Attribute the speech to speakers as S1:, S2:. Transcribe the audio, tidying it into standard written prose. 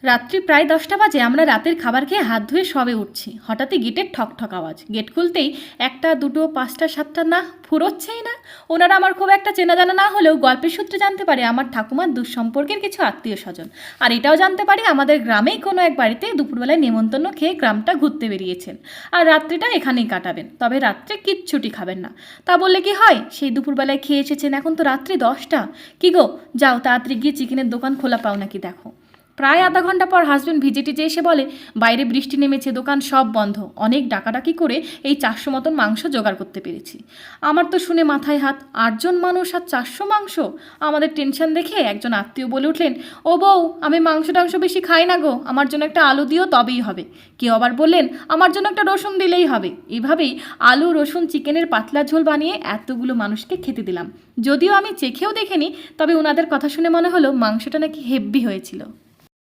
S1: রাত্রি প্রায় 10টা বাজে। আমরা রাতের খাবার খেয়ে হাত ধুয়ে সবে উঠছি, হঠাৎই গেটের ঠক ঠক আওয়াজ। গেট খুলতেই একটা দুটো পাঁচটা সাতটা না ফুরোচ্ছেই না। ওনারা আমার খুব একটা চেনা জানা না হলেও গল্পের সূত্রে জানতে পারে আমার ঠাকুমার দুঃসম্পর্কের কিছু আত্মীয় স্বজন। আর এটাও জানতে পারি আমাদের গ্রামেই কোনো এক বাড়িতে দুপুরবেলায় নেমন্তন্ন খেয়ে গ্রামটা ঘুরতে বেরিয়েছেন আর রাত্রিটা এখানেই কাটাবেন, তবে রাত্রে কিচ্ছুটি খাবেন না। তা বললে কি হয়, সেই দুপুরবেলায় খেয়ে এসেছেন, এখন তো রাত্রি 10টা। কি গো, যাও তাড়াতাড়ি গিয়ে চিকেনের দোকান খোলা পাও নাকি দেখো। প্রায় আধা ঘন্টা পর হাজব্যান্ড ভিজিটে এসে বলে বাইরে বৃষ্টি নেমেছে, দোকান সব বন্ধ। অনেক ডাকাডাকি করে এই 400 মতন মাংস জোগাড় করতে পেরেছি। আমার তো শুনে মাথায় হাত, 8জন মানুষ আর 400 মাংস। আমাদের টেনশন দেখে একজন আত্মীয় বলে উঠলেন, ও বউ, আমি মাংস টাংস বেশি খাই না গো, আমার জন্য একটা আলু দিও তবেই হবে। কেউ আবার বললেন আমার জন্য একটা রসুন দিলেই হবে। এভাবেই আলু রসুন চিকেনের পাতলা ঝোল বানিয়ে এতগুলো মানুষকে খেতে দিলাম। যদিও আমি চেখেও দেখিনি, তবে ওনাদের কথা শুনে মনে হলো মাংসটা নাকি হেব্বি হয়েছিল।